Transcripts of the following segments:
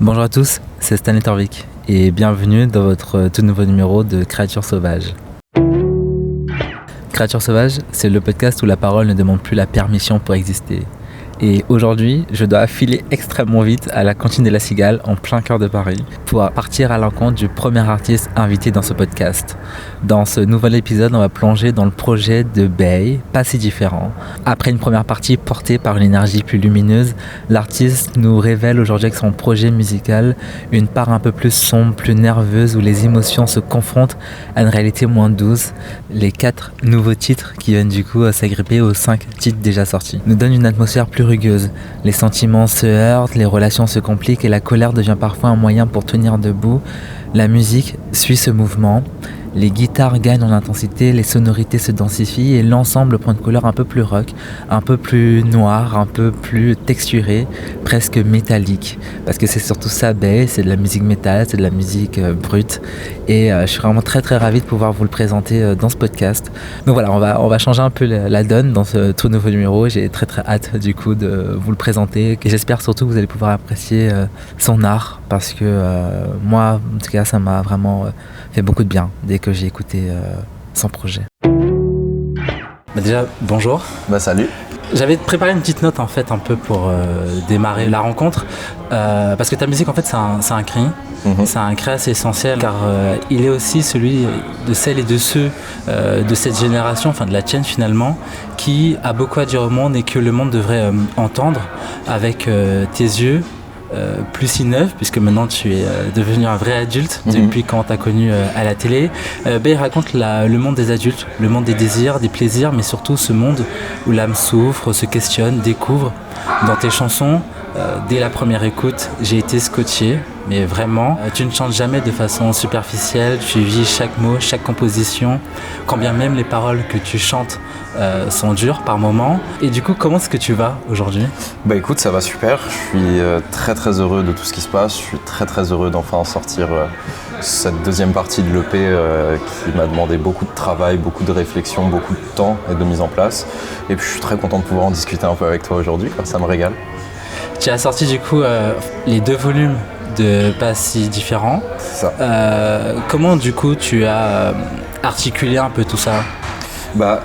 Bonjour à tous, c'est Stanley Torvik et bienvenue dans votre tout nouveau numéro de Créatures sauvages. Créatures sauvages, c'est le podcast où la parole ne demande plus la permission pour exister. Et aujourd'hui, je dois filer extrêmement vite à la cantine de la Cigale en plein cœur de Paris pour partir à l'encontre du premier artiste invité dans ce podcast. Dans ce nouvel épisode, on va plonger dans le projet de Bay, pas si différent. Après une première partie portée par une énergie plus lumineuse, l'artiste nous révèle aujourd'hui avec son projet musical une part un peu plus sombre, plus nerveuse où les émotions se confrontent à une réalité moins douce. Les 4 nouveaux titres qui viennent du coup s'agripper aux 5 titres déjà sortis nous donnent une atmosphère plus rugueuse. Les sentiments se heurtent, les relations se compliquent et la colère devient parfois un moyen pour tenir debout. La musique suit ce mouvement. Les guitares gagnent en intensité, les sonorités se densifient et l'ensemble prend une couleur un peu plus rock, un peu plus noire, un peu plus texturée, presque métallique. Parce que c'est surtout ça, Bay, c'est de la musique métal, c'est de la musique brute. Et je suis vraiment très très ravi de pouvoir vous le présenter dans ce podcast. Donc voilà, on va changer un peu la donne dans ce tout nouveau numéro. J'ai très très hâte du coup de vous le présenter. Et j'espère surtout que vous allez pouvoir apprécier son art. Parce que moi, en tout cas, ça m'a vraiment fait beaucoup de bien dès que j'ai écouté son projet. Déjà, bonjour. Salut. J'avais préparé une petite note en fait un peu pour démarrer la rencontre parce que ta musique en fait c'est un cri, c'est un cri assez essentiel car il est aussi celui de celles et de ceux de cette génération, enfin de la tienne finalement, qui a beaucoup à dire au monde et que le monde devrait entendre avec tes yeux. Plus si neuf puisque maintenant tu es devenu un vrai adulte depuis quand t'as connu à la télé. Bay raconte le monde des adultes, le monde des désirs, des plaisirs, mais surtout ce monde où l'âme souffre, se questionne, découvre. Dans tes chansons, dès la première écoute, j'ai été scotché, mais vraiment, tu ne chantes jamais de façon superficielle, tu vis chaque mot, chaque composition, quand bien même les paroles que tu chantes sont dures par moments. Et du coup, comment est-ce que tu vas aujourd'hui ? Écoute, ça va super, je suis très très heureux de tout ce qui se passe, je suis très très heureux d'enfin sortir cette deuxième partie de l'EP qui m'a demandé beaucoup de travail, beaucoup de réflexion, beaucoup de temps et de mise en place. Et puis je suis très content de pouvoir en discuter un peu avec toi aujourd'hui, ça me régale. Tu as sorti du coup les 2 volumes de Pas si différents. C'est ça. Comment du coup tu as articulé un peu tout ça ?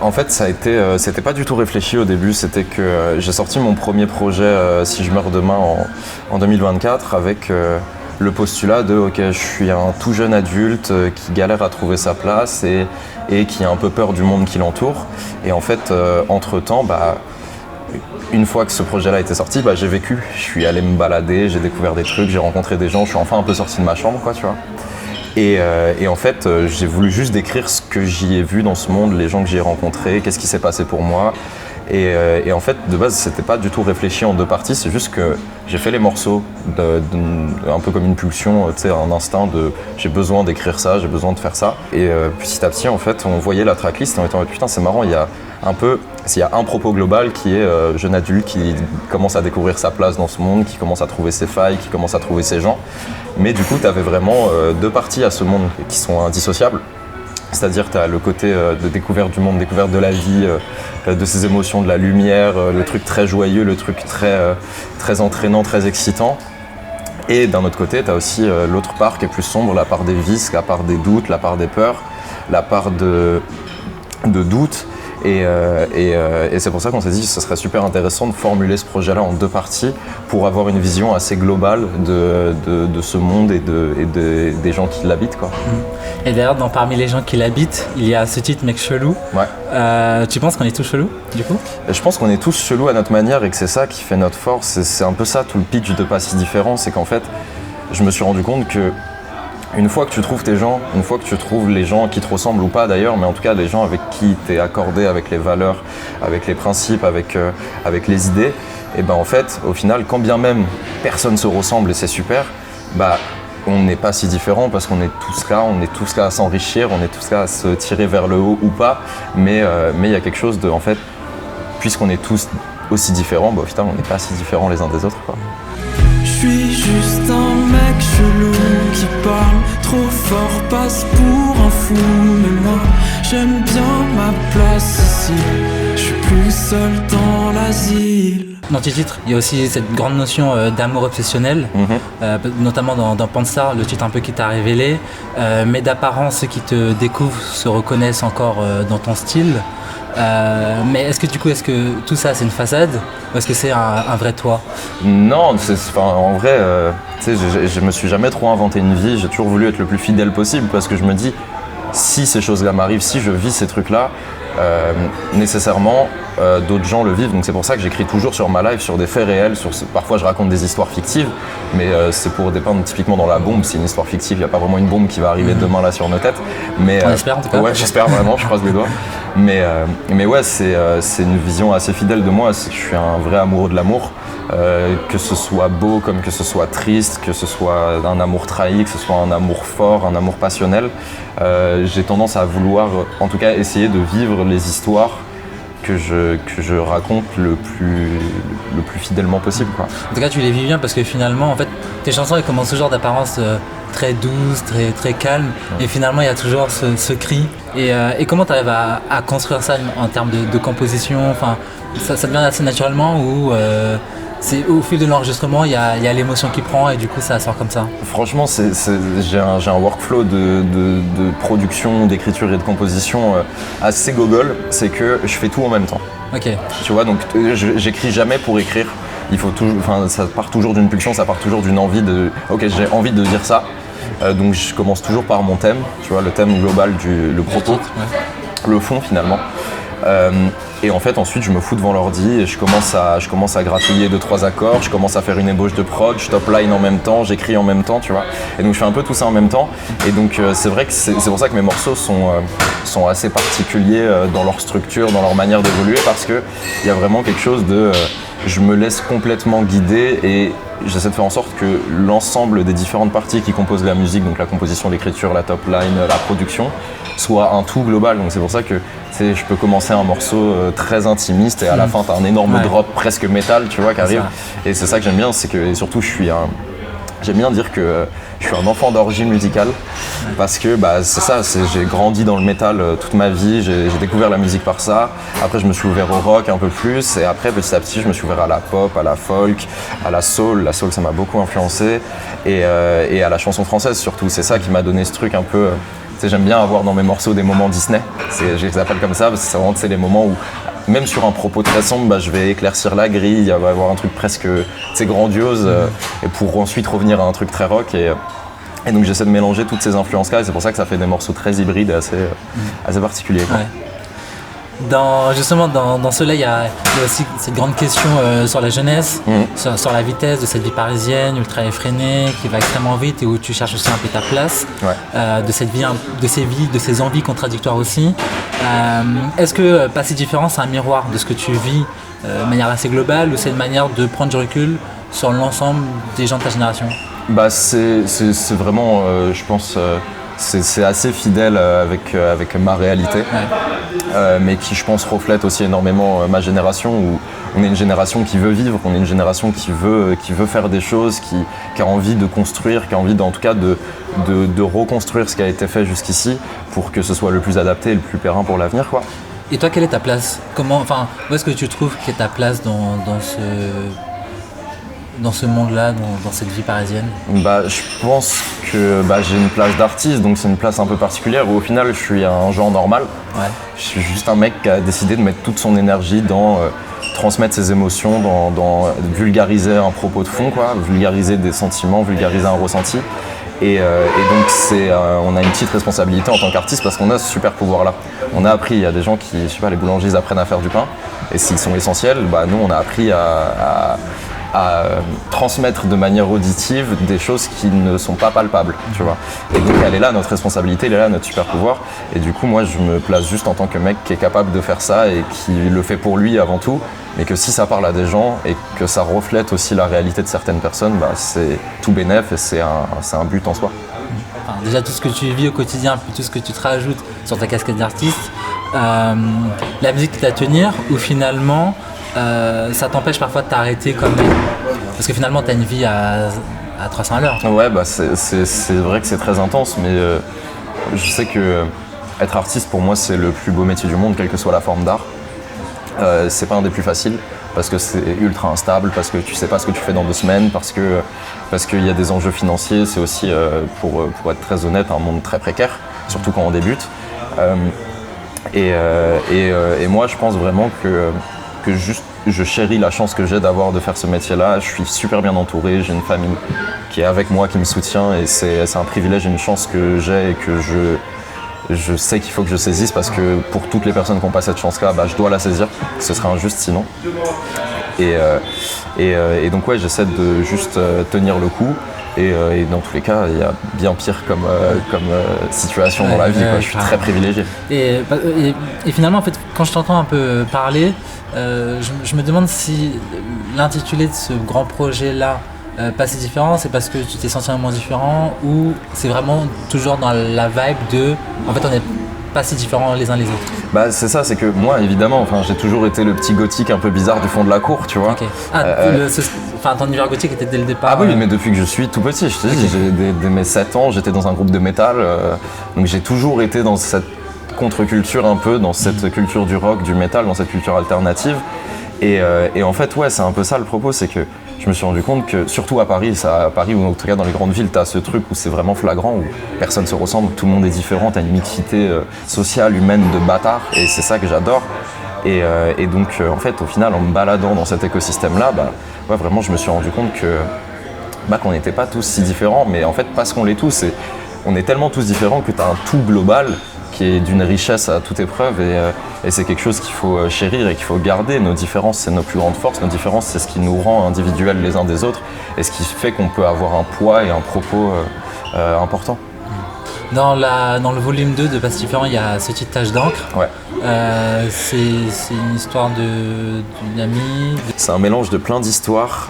En fait, ça a été, c'était pas du tout réfléchi au début. C'était que j'ai sorti mon premier projet Si je meurs demain en 2024 avec le postulat de ok, je suis un tout jeune adulte qui galère à trouver sa place et qui a un peu peur du monde qui l'entoure. Et en fait, entre-temps, une fois que ce projet-là a été sorti, j'ai vécu. Je suis allé me balader, j'ai découvert des trucs, j'ai rencontré des gens, je suis enfin un peu sorti de ma chambre, tu vois. Et en fait, j'ai voulu juste décrire ce que j'y ai vu dans ce monde, les gens que j'y ai rencontrés, qu'est-ce qui s'est passé pour moi. Et en fait, de base, c'était pas du tout réfléchi en 2 parties, c'est juste que j'ai fait les morceaux un peu comme une pulsion, un instinct de j'ai besoin d'écrire ça, j'ai besoin de faire ça. Et petit à petit, en fait, on voyait la tracklist et on était en mode putain, c'est marrant, il y a un propos global qui est jeune adulte qui commence à découvrir sa place dans ce monde, qui commence à trouver ses failles, qui commence à trouver ses gens. Mais du coup, tu avais vraiment 2 parties à ce monde qui sont indissociables. C'est-à-dire que tu as le côté de découverte du monde, découverte de la vie, de ses émotions, de la lumière, le truc très joyeux, le truc très entraînant, très excitant. Et d'un autre côté, tu as aussi l'autre part qui est plus sombre, la part des vices, la part des doutes, la part des peurs, la part de doutes. Et c'est pour ça qu'on s'est dit que ce serait super intéressant de formuler ce projet-là en 2 parties pour avoir une vision assez globale de ce monde et des gens qui l'habitent, quoi. Et d'ailleurs, parmi les gens qui l'habitent, il y a ce titre Mec Chelou. Ouais. Tu penses qu'on est tous chelous, du coup ? Je pense qu'on est tous chelous à notre manière et que c'est ça qui fait notre force. Et c'est un peu ça tout le pitch de Pas si différent, c'est qu'en fait, je me suis rendu compte que une fois que tu trouves tes gens, une fois que tu trouves les gens qui te ressemblent ou pas d'ailleurs, mais en tout cas les gens avec qui tu es accordé, avec les valeurs, avec les principes, avec les idées, et en fait, au final, quand bien même personne se ressemble et c'est super, on n'est pas si différents parce qu'on est tous là à s'enrichir, on est tous là à se tirer vers le haut ou pas, mais il y a quelque chose de, en fait, puisqu'on est tous aussi différents, au final, on n'est pas si différents les uns des autres, quoi. Je suis juste un mec chelou qui parle trop fort, passe pour un fou. Mais moi j'aime bien ma place ici, je suis plus seul dans l'asile. dans tes titres, il y a aussi cette grande notion d'amour obsessionnel, notamment dans Panstar, le titre un peu qui t'a révélé. Mais d'apparence, ceux qui te découvrent se reconnaissent encore dans ton style. Mais est-ce que tout ça c'est une façade ou est-ce que c'est un vrai toi? Non, en vrai, je me suis jamais trop inventé une vie. J'ai toujours voulu être le plus fidèle possible parce que je me dis, si ces choses-là m'arrivent, si je vis ces trucs-là, nécessairement d'autres gens le vivent. Donc c'est pour ça que j'écris toujours sur ma life, sur des faits réels. Parfois je raconte des histoires fictives, mais c'est pour dépeindre typiquement dans la bombe. C'est une histoire fictive, il n'y a pas vraiment une bombe qui va arriver demain là sur nos têtes. Mais, on espère en tout cas. Ouais, j'espère vraiment, je croise les doigts. Mais ouais, c'est une vision assez fidèle de moi. Je suis un vrai amoureux de l'amour. Que ce soit beau comme que ce soit triste, que ce soit un amour trahi, que ce soit un amour fort, un amour passionnel. J'ai tendance à vouloir, en tout cas, essayer de vivre les histoires que je raconte le plus fidèlement possible, quoi. En tout cas, tu les vis bien parce que finalement, en fait, tes chansons elles commencent toujours d'apparence très douce, très calme, et finalement il y a toujours ce cri. Et comment tu arrives à construire ça en termes de composition? Enfin, ça devient assez naturellement ou c'est au fil de l'enregistrement, il y a l'émotion qui prend et du coup ça sort comme ça? Franchement, j'ai un workflow de production, d'écriture et de composition assez gogol. C'est que je fais tout en même temps. Ok. Tu vois, donc j'écris jamais pour écrire. Ça part toujours d'une pulsion, ça part toujours d'une envie de. Ok, j'ai envie de dire ça. Donc je commence toujours par mon thème. Tu vois, le thème global le propos, le fond finalement. Et en fait, ensuite, je me fous devant l'ordi et je commence à gratouiller 2-3 accords, je commence à faire une ébauche de prod, je top line en même temps, j'écris en même temps, tu vois. Et donc, je fais un peu tout ça en même temps. Et donc, c'est vrai que c'est pour ça que mes morceaux sont assez particuliers dans leur structure, dans leur manière d'évoluer, parce qu'il y a vraiment quelque chose de... je me laisse complètement guider et j'essaie de faire en sorte que l'ensemble des différentes parties qui composent la musique, donc la composition, l'écriture, la top line, la production, soit un tout global. Donc c'est pour ça que je peux commencer un morceau très intimiste et à la fin t'as un énorme drop presque métal, tu vois, qui arrive. Et c'est ça que j'aime bien, c'est que et surtout j'aime bien dire que je suis un enfant d'origine musicale parce que c'est ça, j'ai grandi dans le métal toute ma vie, j'ai découvert la musique par ça. Après je me suis ouvert au rock un peu plus et après petit à petit je me suis ouvert à la pop, à la folk, à la soul. La soul ça m'a beaucoup influencé et à la chanson française surtout. C'est ça qui m'a donné ce truc un peu... J'aime bien avoir dans mes morceaux des moments Disney, je les appelle comme ça parce que c'est vraiment les moments où même sur un propos très sombre, je vais éclaircir la grille, il va y avoir un truc presque grandiose et pour ensuite revenir à un truc très rock et donc j'essaie de mélanger toutes ces influences-là et c'est pour ça que ça fait des morceaux très hybrides et assez particuliers, quoi. Ouais. Justement, dans cela, il y a aussi cette grande question sur la jeunesse, sur la vitesse de cette vie parisienne ultra effrénée, qui va extrêmement vite et où tu cherches aussi un peu ta place, de cette vie, de ces envies contradictoires aussi. Est-ce que Passer différent, c'est un miroir de ce que tu vis de manière assez globale ou c'est une manière de prendre du recul sur l'ensemble des gens de ta génération? C'est vraiment, je pense... c'est assez fidèle avec ma réalité, mais qui je pense reflète aussi énormément ma génération où on est une génération qui veut vivre, on est une génération qui veut faire des choses, qui a envie de construire, qui a envie en tout cas de reconstruire ce qui a été fait jusqu'ici pour que ce soit le plus adapté et le plus périn pour l'avenir, quoi. Et toi, quelle est ta place? Où est-ce que tu trouves qu'est ta place dans ce monde-là, dans cette vie parisienne? Je pense que j'ai une place d'artiste, donc c'est une place un peu particulière où au final je suis un genre normal. Ouais. Je suis juste un mec qui a décidé de mettre toute son énergie dans transmettre ses émotions, dans vulgariser un propos de fond, quoi, vulgariser des sentiments, vulgariser un ressenti. Et donc on a une petite responsabilité en tant qu'artiste parce qu'on a ce super pouvoir-là. On a appris, il y a des gens qui, je sais pas, les boulangers ils apprennent à faire du pain et s'ils sont essentiels, nous on a appris à transmettre de manière auditive des choses qui ne sont pas palpables, tu vois. Et donc elle est là notre responsabilité, elle est là notre super pouvoir. Et du coup moi je me place juste en tant que mec qui est capable de faire ça et qui le fait pour lui avant tout, mais que si ça parle à des gens et que ça reflète aussi la réalité de certaines personnes, c'est tout bénef et c'est un but en soi. Enfin, déjà tout ce que tu vis au quotidien, puis tout ce que tu te rajoutes sur ta casquette d'artiste, la musique t'aide à tenir ou finalement ça t'empêche parfois de t'arrêter quand même parce que finalement t'as une vie à 300 à l'heure. Ouais, c'est vrai que c'est très intense, mais je sais que être artiste pour moi c'est le plus beau métier du monde, quelle que soit la forme d'art. C'est pas un des plus faciles. parce que c'est ultra instable, parce que tu sais pas ce que tu fais dans 2 semaines, parce qu'il y a des enjeux financiers. C'est aussi, pour être très honnête, un monde très précaire, surtout quand on débute. Et moi, je pense vraiment que juste je chéris la chance que j'ai d'avoir de faire ce métier-là. Je suis super bien entouré, j'ai une famille qui est avec moi, qui me soutient, et c'est un privilège, une chance que j'ai et que je sais qu'il faut que je saisisse, parce que pour toutes les personnes qui n'ont pas cette chance-là, je dois la saisir. Ce serait injuste sinon. Et donc ouais, j'essaie de juste tenir le coup. Et dans tous les cas, il y a bien pire comme situation dans la vie. Je suis très privilégié. Et finalement, en fait, quand je t'entends un peu parler, je me demande si l'intitulé de ce grand projet-là, pas si différent, c'est parce que tu t'es senti un moment différent, ou c'est vraiment toujours dans la vibe de en fait on n'est pas si différents les uns les autres? C'est ça, c'est que moi évidemment, j'ai toujours été le petit gothique un peu bizarre du fond de la cour, tu vois. Okay. Ton univers gothique était dès le départ. Ah oui, mais depuis que je suis tout petit, je te dis, dès mes 7 ans, j'étais dans un groupe de métal, donc j'ai toujours été dans cette contre-culture un peu, dans cette culture du rock, du métal, dans cette culture alternative. Et en fait, ouais, c'est un peu ça le propos, c'est que je me suis rendu compte que, surtout à Paris, ou en tout cas dans les grandes villes, t'as ce truc où c'est vraiment flagrant, où personne se ressemble, tout le monde est différent, t'as une mixité sociale, humaine de bâtards, et c'est ça que j'adore. Et donc, en fait, au final, en me baladant dans cet écosystème-là, ouais, vraiment, je me suis rendu compte qu'on n'était pas tous si différents, mais en fait, parce qu'on l'est tous, on est tellement tous différents que t'as un tout global qui est d'une richesse à toute épreuve, et c'est quelque chose qu'il faut chérir et qu'il faut garder. Nos différences, c'est nos plus grandes forces, nos différences, c'est ce qui nous rend individuels les uns des autres, et ce qui fait qu'on peut avoir un poids et un propos important. Dans le volume 2 de Pas si différent, il y a ce titre Tache d'encre. Ouais. C'est une histoire d'une amie. C'est un mélange de plein d'histoires.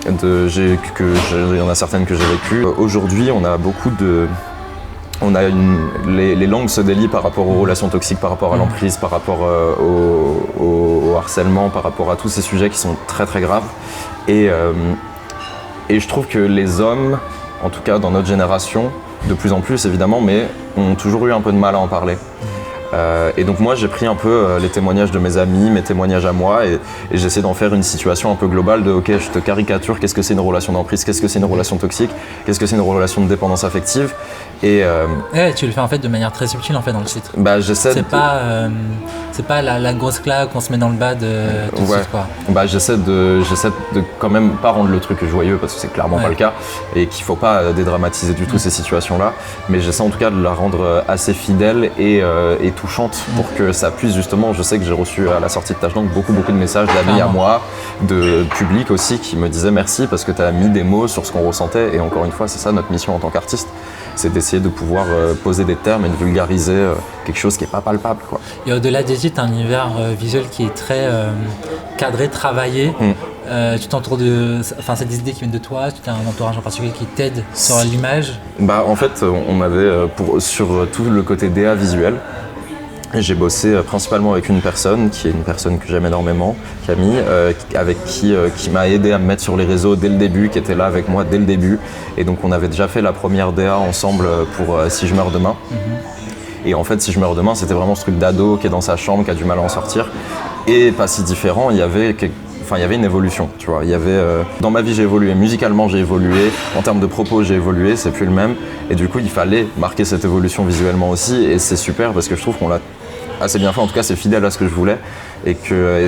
Il y en a certaines que j'ai vécues. Aujourd'hui, on a beaucoup de... les langues se délient par rapport aux relations toxiques, par rapport à l'emprise, par rapport au harcèlement, par rapport à tous ces sujets qui sont très très graves. Et je trouve que les hommes, en tout cas dans notre génération, de plus en plus évidemment, mais ont toujours eu un peu de mal à en parler. Et donc moi j'ai pris un peu les témoignages de mes amis, mes témoignages à moi, et j'essaie d'en faire une situation un peu globale de ok, je te caricature, qu'est-ce que c'est une relation d'emprise, qu'est-ce que c'est une relation toxique, qu'est-ce que c'est une relation de dépendance affective. Et tu le fais en fait de manière très subtile en fait dans le titre. J'essaie c'est pas la grosse claque qu'on se met dans le bad tout de suite quoi. J'essaie de quand même pas rendre le truc joyeux, parce que c'est clairement pas le cas, et qu'il faut pas dédramatiser du tout ces situations-là, mais j'essaie en tout cas de la rendre assez fidèle et touchante pour que ça puisse justement, je sais que j'ai reçu à la sortie de Tache d'encre beaucoup de messages d'amis à moi, de public aussi, qui me disaient merci parce que tu as mis des mots sur ce qu'on ressentait, et encore une fois c'est ça notre mission en tant qu'artiste, c'est d'essayer de pouvoir poser des termes et de vulgariser quelque chose qui n'est pas palpable quoi. Et au-delà des titres, un univers visuel qui est très cadré, travaillé. Tu t'entoures c'est des idées qui viennent de toi, tu as un entourage en particulier qui t'aide sur l'image? En fait, on avait sur tout le côté DA visuel, j'ai bossé principalement avec une personne qui est une personne que j'aime énormément, Camille, avec qui m'a aidé à me mettre sur les réseaux dès le début, qui était là avec moi dès le début. Et donc on avait déjà fait la première DA ensemble pour Si je meurs demain. Et en fait, Si je meurs demain, c'était vraiment ce truc d'ado qui est dans sa chambre, qui a du mal à en sortir. Et Pas si différent, il y avait une évolution, tu vois. Dans ma vie, j'ai évolué, musicalement, j'ai évolué, en termes de propos, j'ai évolué, c'est plus le même. Et du coup, il fallait marquer cette évolution visuellement aussi, et c'est super parce que je trouve qu'on l'a assez bien fait, en tout cas c'est fidèle à ce que je voulais, et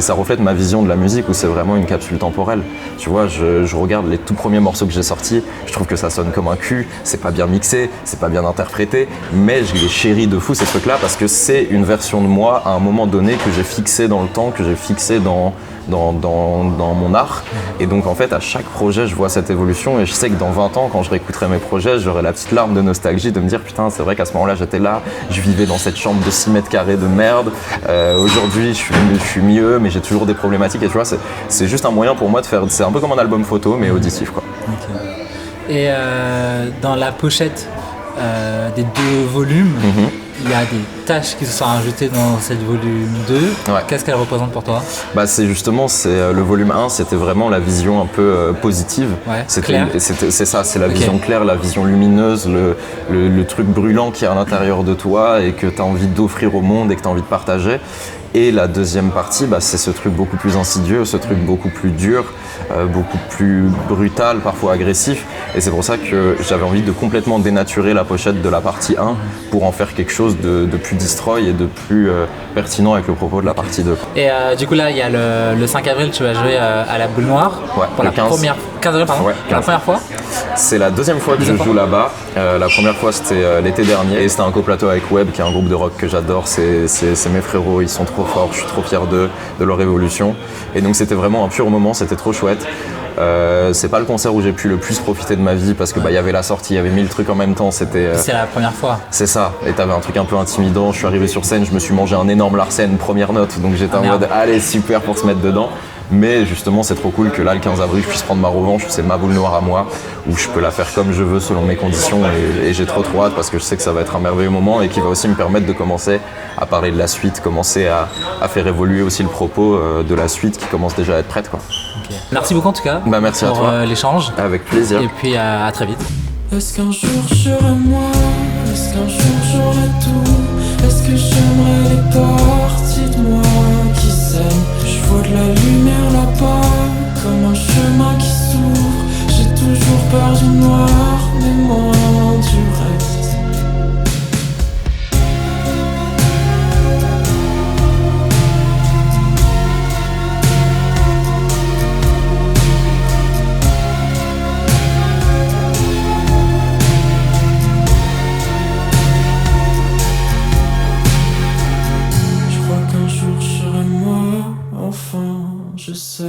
ça reflète ma vision de la musique où c'est vraiment une capsule temporelle. Tu vois, je regarde les tout premiers morceaux que j'ai sortis, je trouve que ça sonne comme un cul, c'est pas bien mixé, c'est pas bien interprété, mais je les chéris de fou ces trucs-là parce que c'est une version de moi à un moment donné que j'ai fixé dans le temps, que j'ai fixé dans mon art. Et donc en fait à chaque projet je vois cette évolution, et je sais que dans 20 ans quand je réécouterai mes projets, j'aurai la petite larme de nostalgie de me dire putain c'est vrai qu'à ce moment-là j'étais là, je vivais dans cette chambre de 6 mètres carrés de merde, aujourd'hui je suis mieux mais j'ai toujours des problématiques, et tu vois c'est juste un moyen pour moi de faire, c'est un peu comme un album photo mais auditif quoi. Okay. Et dans la pochette des 2 volumes, il y a des tâches qui se sont rajoutées dans cette volume 2. Ouais. Qu'est-ce qu'elle représente pour toi? C'est le volume 1, c'était vraiment la vision un peu positive. Ouais, c'est ça, c'est la vision claire, la vision lumineuse, le truc brûlant qui est à l'intérieur de toi et que tu as envie d'offrir au monde et que tu as envie de partager. Et la deuxième partie, c'est ce truc beaucoup plus insidieux, ce truc beaucoup plus dur, beaucoup plus brutal, parfois agressif. Et c'est pour ça que j'avais envie de complètement dénaturer la pochette de la partie 1 pour en faire quelque chose de plus destroy et de plus pertinent avec le propos de la partie 2. Et du coup là, il y a le 5 avril, tu vas jouer à la Boule Noire pour la 15 avril, pardon, ouais, 15. La première fois. C'est la deuxième fois que je joue là-bas. La première fois, c'était l'été dernier. Et c'était un coplateau avec Web, qui est un groupe de rock que j'adore. C'est mes frérots, ils sont trop forts. Je suis trop fier de leur évolution. Et donc, c'était vraiment un pur moment. C'était trop chouette. C'est pas le concert où j'ai pu le plus profiter de ma vie parce que y avait la sortie, il y avait 1000 trucs en même temps. C'était. C'est la première fois. C'est ça. Et t'avais un truc un peu intimidant. Je suis arrivé sur scène, je me suis mangé un énorme Larsen, première note. Donc j'étais en mode, allez, super pour se mettre dedans. Mais justement, c'est trop cool que là, le 15 avril, je puisse prendre ma revanche. C'est ma boule noire à moi, où je peux la faire comme je veux selon mes conditions. Et j'ai trop hâte parce que je sais que ça va être un merveilleux moment et qui va aussi me permettre de commencer à parler de la suite, commencer à faire évoluer aussi le propos de la suite qui commence déjà à être prête, quoi. Okay. Merci beaucoup en tout cas merci pour à toi. L'échange. Avec plaisir. Et puis à très vite. Est-ce qu'un jour j'aurai moi? Est-ce qu'un jour j'aurai tout? Est-ce que j'aimerais les parties de moi qui s'aiment? Je vois de la lumière là-bas, comme un chemin qui s'ouvre. J'ai toujours peur du noir, mais moins du reste. Je sais.